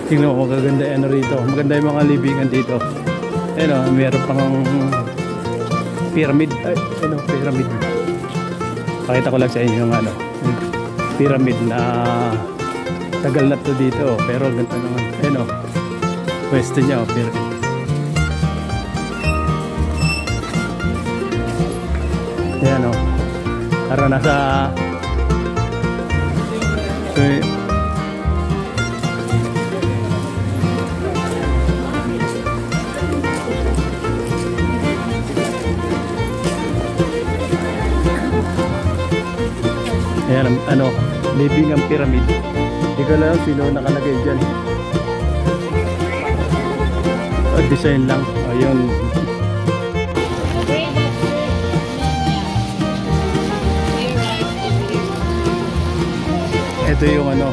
Tingnan mo, magaganda ano rito. Maganda yung mga libingan dito. Ayun o, meron pang pyramid. Ay, ano, pyramid. Pakita ko lang sa inyo yung ano, yung pyramid na tagal na to dito. Pero ganito naman. Ayun o, pwesto niya o, pyramid. Ayan o. Para nasa ayan, ano, living ang pyramid. Hindi ko alam sino nakalagay dyan. Design lang. Ayun. Ito yung ano,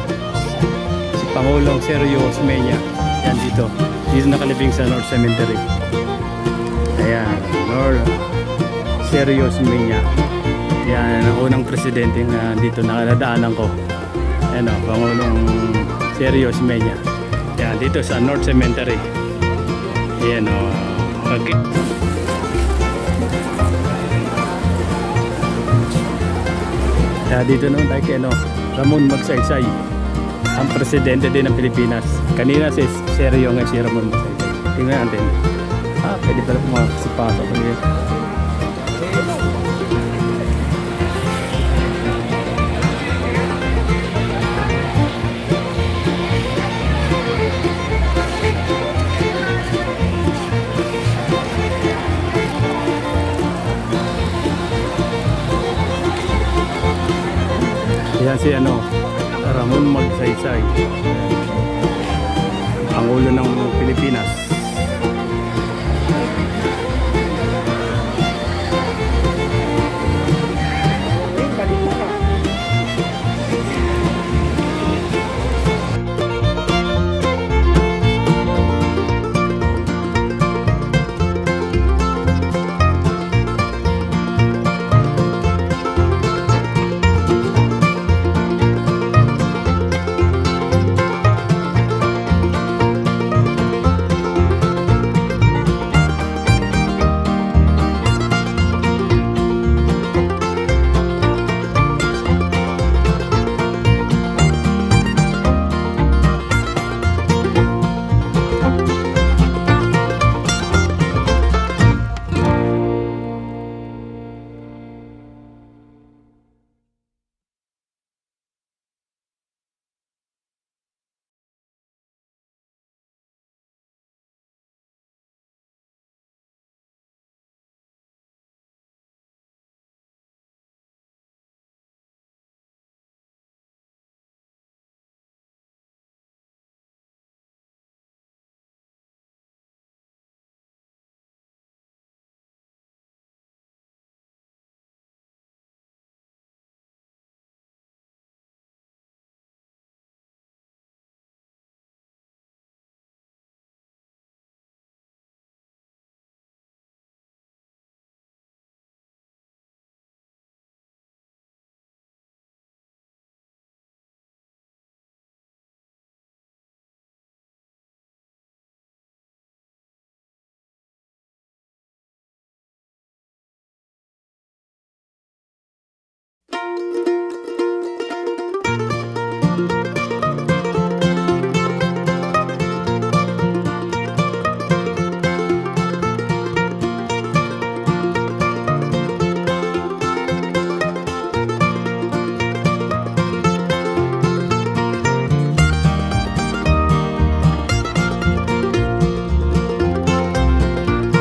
si Pangulong Sergio Osmeña. Yan dito. Dito nakalibing sa North Cemetery. Ayan, North Sergio Osmeña. Yan ang unang presidente na dito nakadaanan ko. Ayan o, Pangulong Sergio Osmeña. Yan, dito sa North Cemetery. Ayan o. Okay. Kaya dito naman tayo kay ano, Ramon Magsaysay, ang presidente din ng Pilipinas. Kanina si Sergio nga si Ramon Magsaysay. Tingnan natin. Pwede pala pumasipasok ko dito. Yan si ano, Ramon Magsaysay.